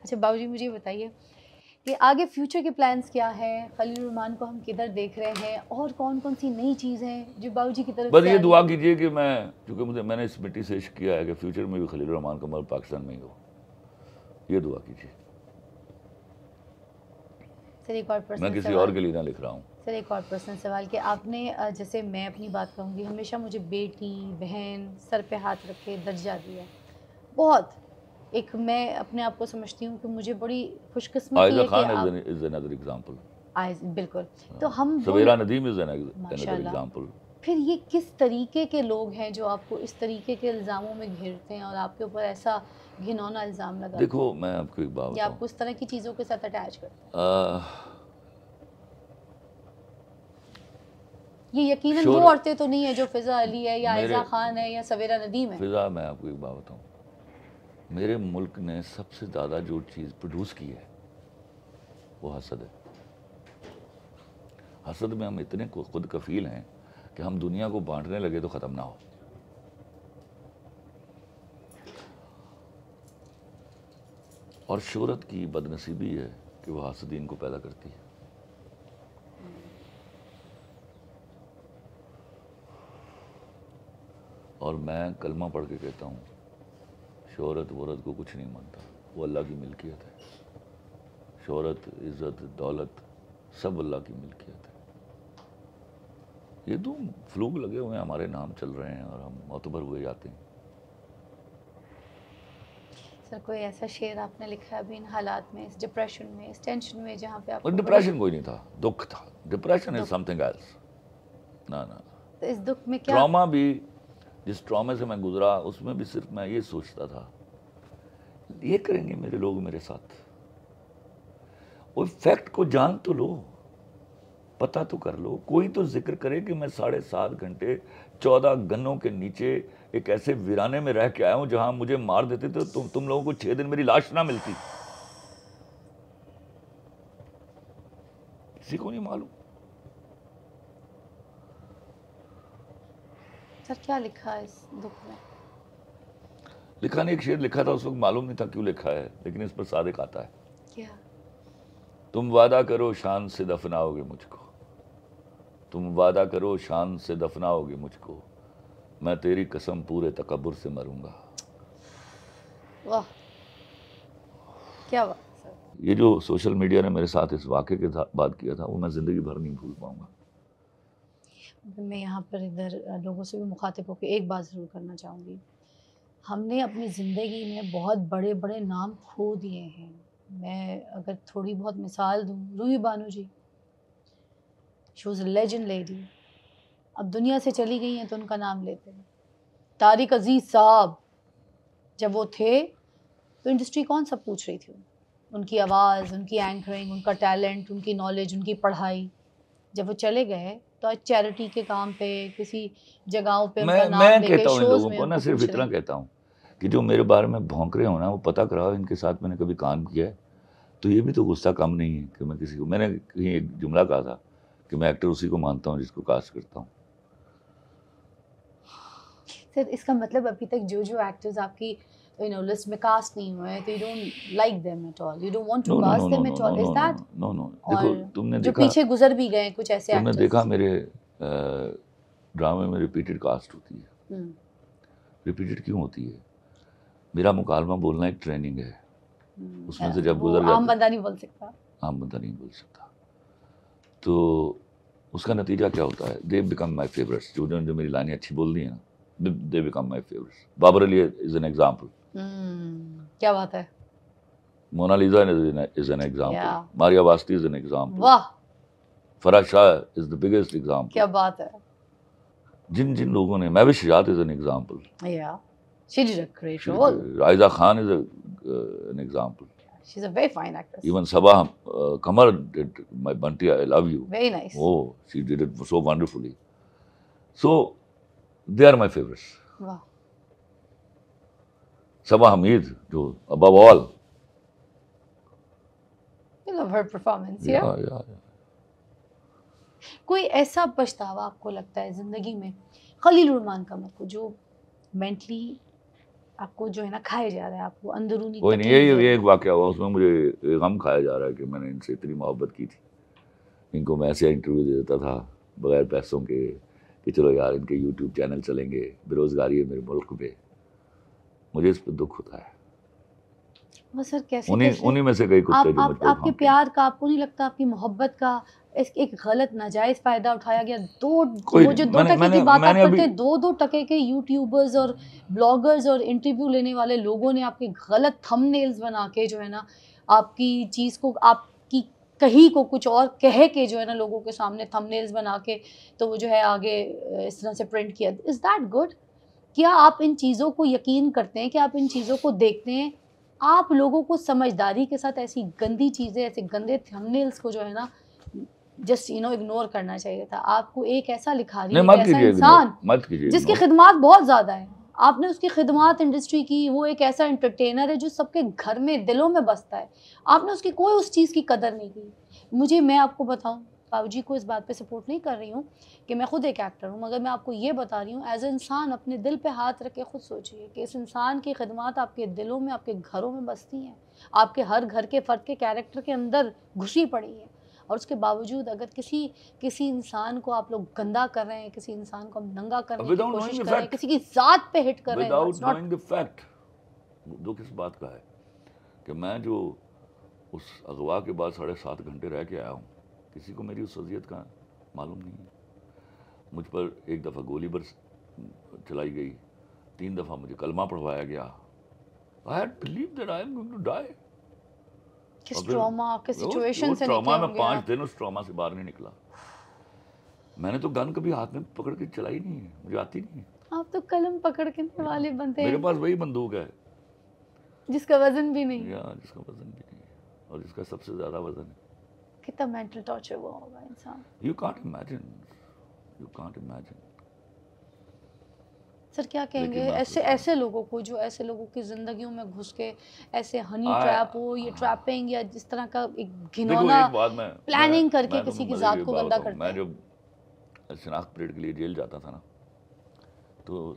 اچھا باؤ جی مجھے بتائیے کہ آگے فیوچر کے پلانس کیا ہیں، خلیل الرحمان کو ہم کدھر دیکھ رہے ہیں، اور کون کون سی نئی چیزیں جو باؤ جی کی طرف بس سے یہ آ دعا رہی ہیں؟ کیجیے کہ چونکہ میں نے اس مٹی سے عشق کیا ہے کہ فیوچر میں بھی خلیل الرحمان کا مر پاکستان میں ہی ہو، یہ دعا کیجیے. سر ایک اور میں پرسنل کسی سوال، اور کے لیے نہ لکھ رہا ہوں. سر ایک اور پرسنل سوال کہ آپ نے جیسے میں اپنی بات کہوں گی، ہمیشہ مجھے بیٹی بہن سر پہ ہاتھ رکھے درجہ دیا بہت. ایک میں اپنے آپ کو سمجھتی ہوں کہ مجھے بڑی خوش قسمتی عائزہ ہے کہ خان آپ از another example. بالکل. تو ہم وہ سویرا ندیم از ماشاء another اللہ، example. پھر یہ کس طریقے کے لوگ ہیں جو آپ کو اس طریقے کے الزاموں میں گھیرتے ہیں اور آپ کے اوپر ایسا گھنونا الزام لگاتے ہیں، دیکھو میں آپ کو ایک بات یا آپ بتاؤں، کو اس طرح کی چیزوں کے ساتھ اٹیچ کرتے ہیں؟ یہ یقیناً وہ عورتیں تو نہیں ہیں جو فضا علی ہے یا عائزہ خان ہے یا سویرا ندیم ہے. فضا میں آپ کو ایک بات بتاؤں، میرے ملک نے سب سے زیادہ جو چیز پروڈیوس کی ہے وہ حسد ہے. حسد میں ہم اتنے خود کفیل ہیں کہ ہم دنیا کو بانٹنے لگے تو ختم نہ ہو. اور شہرت کی بدنصیبی ہے کہ وہ حاسدین کو پیدا کرتی ہے. اور میں کلمہ پڑھ کے کہتا ہوں، شہرت ورت کو کچھ نہیں مانتا، وہ اللہ کی ملکیت ہے. شہرت، عزت، دولت سب اللہ کی ملکیت ہے. یہ تو فلوک لگے ہوئے ہیں، ہمارے نام چل رہے ہیں اور ہم معتبر ہوئے جاتے ہیں. سر کوئی ایسا شعر آپ نے لکھا ہے ابھی ان حالات میں، اس ڈپریشن میں، اس ٹینشن میں، جہاں پہ آپ کو ڈپریشن کوئی نہیں تھا، دکھ تھا. Depression is something else. نہ تو اس دکھ میں کیا ٹراما بھی، جس ٹرامے سے میں گزرا اس میں بھی صرف میں یہ سوچتا تھا یہ کریں گے میرے لوگ میرے ساتھ. وہ فیکٹ کو جان تو لو، پتہ تو کر لو. کوئی تو ذکر کرے کہ میں 7.5 گھنٹے 14 گنوں کے نیچے ایک ایسے ویرانے میں رہ کے آیا ہوں جہاں مجھے مار دیتے تھے تو تم لوگوں کو 6 دن میری لاش نہ ملتی. کسی کو نہیں معلوم. سر کیا لکھا ہے اس دکھ میں؟ لکھا نہیں، ایک شعر لکھا تھا، اس وقت معلوم نہیں تھا کیوں لکھا ہے، لیکن اس پر صادق آتا ہے. کیا؟ تم وعدہ کرو شان سے دفناؤ گے مجھ کو، تم وعدہ کرو شان سے دفناؤ گے مجھ کو، میں تیری قسم پورے تکبر سے مروں گا. واہ کیا بات سر. یہ جو سوشل میڈیا نے میرے ساتھ اس واقعے کے بات کیا تھا وہ میں زندگی بھر نہیں بھول پاؤں گا. میں یہاں پر ادھر لوگوں سے بھی مخاطب ہو کے ایک بات ضرور کرنا چاہوں گی، ہم نے اپنی زندگی میں بہت بڑے بڑے نام کھو دیے ہیں. میں اگر تھوڑی بہت مثال دوں، Rohi Bano ji, she was a legend lady, اب دنیا سے چلی گئی ہیں تو ان کا نام لیتے ہیں. طارق عزیز صاحب جب وہ تھے تو انڈسٹری کون سا پوچھ رہی تھی ان کی آواز، ان کی اینکرنگ، ان کا ٹیلنٹ، ان کی نالج، ان کی پڑھائی. جب وہ چلے گئے تو آج چیریٹی کے کام پہ کسی جگہوں پہ ان کا میں نام لے کے کہتا ہوں ان شوز لوگوں میں کو ان نا، کو صرف پوچھ رہے اتنا ہیں. کہتا ہوں کہ جو میرے بارے میں بھونک رہے ہو نا، وہ پتہ کراؤ ان کے ساتھ میں نے کبھی کام کیا ہے تو یہ بھی تو غصہ کم نہیں ہے کہ میں کسی کو، میں نے کہیں ایک جملہ کہا تھا کہ میں ایکٹر اسی کو مانتا ہوں جس کو کاسٹ کرتا ہوں. سر اس کا مطلب ابھی تک جو ایکٹرز آپ کی لسٹ میں کاسٹ نہیں ہوئے ہیں تو you don't like them at all, you don't want to cast them at all, is that? No no. اور دیکھو تم نے جو دیکھا، پیچھے گزر بھی گئے کچھ ایسے تم نے ایکٹرز. دیکھا میرے ڈرامے میں ریپیٹڈ کاسٹ ہوتی ہے. ریپیٹڈ کیوں ہوتی ہے؟ میرا مکالمہ بولنا ایک ٹریننگ ہے، اس میں سے جب وہ گزر عام جاتے، بندہ نہیں بول سکتا. عام بندہ نہیں بول سکتا، تو اس کا نتیجہ کیا ہوتا ہے؟ They become my favourites. جو میری لائنیں اچھی بول دی ہیں نا، they become my favourites. Babar Ali is an example, کیا بات ہے. Monalisa is an example, Maria Wasti is an example, واہ فرح شاہ از دا بگیسٹ ایگزامپل. کیا بات ہے. جن لوگوں نے، Mehwish Shujaat is an example, Yeah, she did a great role. Ayeza Khan is an example. She's a very fine actress. Even Sabah Kamar did My Bunty, I Love You. Very nice. Oh, she did it so wonderfully. So, they are my favorites. Wow. Sabah Hamid, jo above all. You love her performance, yeah? Yeah. کوئی ایسا پچھتاوا آپ کو لگتا ہے زندگی میں خلیل الرحمان کا، مت کو جو مینٹلی آپ کو جو ہے نا کھایا جا رہا ہے, آپ کو اندرونی کوئی نہیں, تکلیف یہ ایک واقعہ ہوا, اس میں مجھے غم کھایا جا رہا ہے کہ میں نے ان سے اتنی محبت کی تھی, ان کو میں ایسے انٹرویو دے دیتا تھا بغیر پیسوں کے کہ چلو یار ان کے یوٹیوب چینل چلیں گے, بے روزگاری ہے میرے ملک پہ, مجھے اس پہ دکھ ہوتا ہے. سر کیسے انہی میں سے کئی کتے جو مجھ پہ آپ کے پیار کا, آپ کو نہیں لگتا آپ کی محبت کا ایک غلط ناجائز فائدہ اٹھایا گیا؟ وہ جو 2 ٹکے کی بات آپ کرتے ہیں, 2 ٹکے کے یوٹیوبرز اور بلاگرز اور انٹرویو لینے والے لوگوں نے آپ کے غلط تھم نیلز بنا کے جو ہے نا آپ کی چیز کو, آپ کی کہیں کو کچھ اور کہہ کے جو ہے نا لوگوں کے سامنے تھم نیلز بنا کے تو وہ جو ہے آگے اس طرح سے پرنٹ کیا. Is that good? کیا آپ ان چیزوں کو یقین کرتے ہیں, کہ آپ ان چیزوں کو دیکھتے ہیں؟ آپ لوگوں کو سمجھداری کے ساتھ ایسی گندی چیزیں, ایسے گندے تھمبنیلز کو جو ہے نا جسٹ اگنور کرنا چاہیے تھا. آپ کو ایک ایسا لکھاری, ایک ایسا انسان جس کی خدمات بہت زیادہ ہیں, آپ نے اس کی خدمات انڈسٹری کی, وہ ایک ایسا انٹرٹینر ہے جو سب کے گھر میں دلوں میں بستا ہے, آپ نے اس کی کوئی اس چیز کی قدر نہیں کی. میں آپ کو بتاؤں, باو جی کو اس بات پہ سپورٹ نہیں کر رہی ہوں کہ میں خود ایک ایکٹر ہوں, مگر میں آپ کو یہ بتا رہی ہوں ایز اے انسان اپنے دل پہ ہاتھ رکھ کے خود سوچئے کہ اس انسان کی خدمات آپ کے دلوں میں, آپ کے گھروں میں بستی ہیں, آپ کے ہر گھر کے فرد کے کیریکٹر کے اندر گھسی پڑی ہیں, اور اس کے باوجود اگر کسی انسان کو آپ لوگ گندا کر رہے ہیں, کسی انسان کو ننگا کرنے کی کوشش کر رہے ہیں, کسی کی ذات پہ ہٹ کر رہے ہیں, وداؤٹ نوئنگ دی فیکٹ. دکھ اس بات کا ہے کہ میں جو اس اغوا کے بعد 7.5 گھنٹے رہ کے آیا ہوں, کسی کو میری اس اذیت کا معلوم نہیں ہے. مجھ پر ایک دفعہ گولی چلائی گئی, 3 دفعہ مجھے کلمہ پڑھوایا گیا. I had believed that I am going to die. کس ٹراما, کس سچویشن سے نکلے میں ہوں گے 5 دن اس ٹراما سے باہر نہیں نکلا. میں نے تو گن کبھی ہاتھ میں پکڑ کے چلائی نہیں ہے, مجھے آتی نہیں ہے. آپ تو قلم پکڑنے والے بنتے ہیں, میرے پاس وہی بندوق ہے جس کا وزن بھی نہیں, جس کا وزن بھی نہیں ہے, اور جس کا سب سے زیادہ وزن ہے. کتنا مینٹل ٹارچر ہوا ہوگا انسان. You can't imagine. سر کیا کہیں گے ایسے لوگوں کو, جو ایسے لوگوں کی زندگیوں میں گھس کے ایسے ہنی ٹریپ ہو, یہ ٹریپنگ یا جس طرح کا ایک گھنونا پلاننگ کر کے کسی کی ذات کو گندا کرتے ہیں. میں جب شناخت پریڈ کے لیے جیل جاتا تھا نا, تو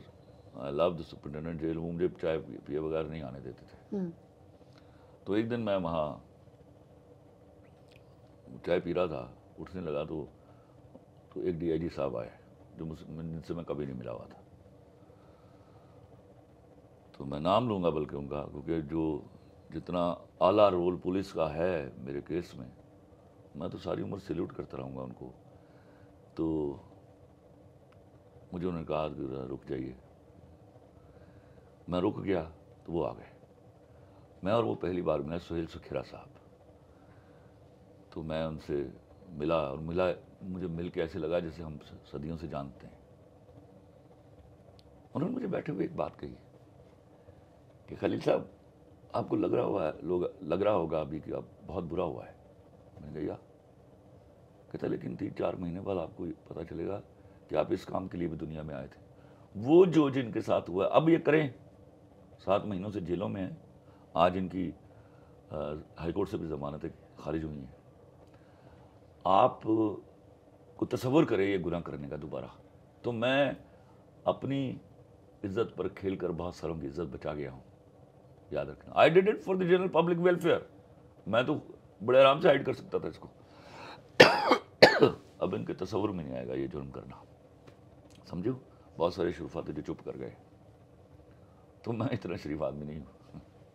I love the superintendent jail, وہ مجھے چائے پیے بغیر نہیں آنے دیتے تھے. تو ایک دن میں وہاں چائے پی رہا تھا, اٹھنے لگا تو ایک DIG صاحب آئے جن سے میں کبھی نہیں ملا ہوا تھا. تو میں نام لوں گا بلکہ ان کا, کیونکہ جتنا اعلیٰ رول پولیس کا ہے میرے کیس میں تو ساری عمر سیلیوٹ کرتا رہوں گا ان کو. تو مجھے انہوں نے کہا کہ رک جائیے. میں رک گیا تو وہ آ گئے. میں اور وہ پہلی بار ملا, سہیل سکھیرا صاحب. تو میں ان سے ملا, اور مجھے مل کے ایسے لگا جیسے ہم صدیوں سے جانتے ہیں. انہوں نے مجھے بیٹھے ہوئے ایک بات کہی کہ خلیل صاحب آپ کو لگ رہا ہوگا ابھی کہ آپ بہت برا ہوا ہے. میں نے کہا کہتا لیکن 3-4 مہینے بعد آپ کو پتہ چلے گا کہ آپ اس کام کے لیے بھی دنیا میں آئے تھے. وہ جن کے ساتھ ہوا اب یہ کریں, 7 مہینوں سے جیلوں میں ہیں, آج ان کی ہائی کورٹ سے بھی ضمانتیں خارج ہوئی ہیں. آپ کو تصور کرے یہ گناہ کرنے کا دوبارہ. تو میں اپنی عزت پر کھیل کر بہت ساروں کی عزت بچا گیا ہوں, یاد رکھنا. I did it for the general public welfare. میں تو بڑے آرام سے ہائڈ کر سکتا تھا اس کو. اب ان کے تصور میں نہیں آئے گا یہ جرم کرنا, سمجھو. بہت سارے شرفا تھے جو چپ کر گئے, تو میں اتنا شریف آدمی نہیں ہوں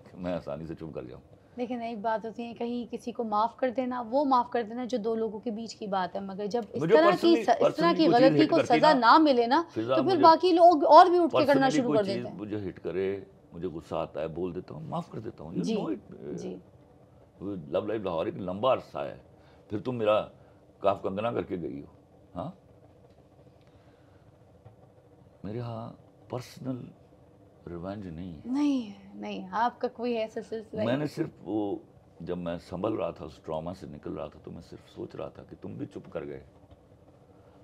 کہ میں آسانی سے چپ کر جاؤں. لیکن ایک بات ہوتی ہے, کہیں کسی کو معاف کر دینا, وہ معاف کر دینا جو 2 لوگوں کے بیچ کی بات ہے, مگر جب اس طرح کی غلطی کو سزا نہ ملے نا, تو پھر باقی لوگ اور بھی اٹھ کے کرنا شروع کر دیتے ہیں. مجھے ہٹ کرے, مجھے غصہ آتا ہے, بول دیتا ہوں, معاف کر دیتا ہوں. جی لو لائف لاہور ایک لمبا عرصہ ہے, پھر تم میرا کاف کنگنا کر کے گئی ہو. ہاں, میرے ہاں پرسنل ریونج نہیں, آپ کا کوئی ایسا سلسلہ. میں نے صرف وہ جب میں سنبھل رہا تھا, اس ٹراما سے نکل رہا تھا, تو میں صرف سوچ رہا تھا کہ تم بھی چپ کر گئے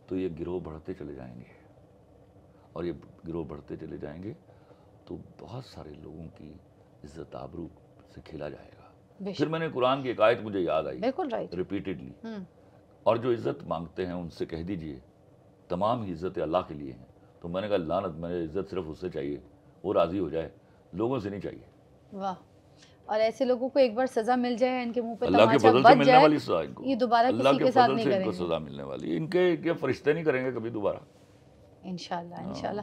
تو یہ گروہ بڑھتے چلے جائیں گے, اور یہ گروہ بڑھتے چلے جائیں گے تو بہت سارے لوگوں کی عزت آبرو سے کھیلا جائے گا. پھر میں نے قرآن کی ایک آیت مجھے یاد آئی ریپیٹڈلی, اور جو عزت مانگتے ہیں ان سے کہہ دیجئے تمام ہی عزت اللہ کے لیے ہیں. تو میں نے کہا لعنت, مجھے عزت صرف اس سے چاہیے وہ راضی ہو جائے لوگوں سے نہیں چاہیے. واہ. اور ایسے لوگوں کو ایک بار سزا مل جائے, ان کے منہ پہ اللہ کے تماچا فضل سے بج ملنے جائے, والی سزا ان کو, یہ دوبارہ اللہ کسی کے کے ساتھ فضل نہیں سے ان کریں کو گے. سزا ملنے والی. ان کے فرشتے نہیں کریں گے کبھی دوبارہ. انشاءاللہ ہاں. انشاءاللہ.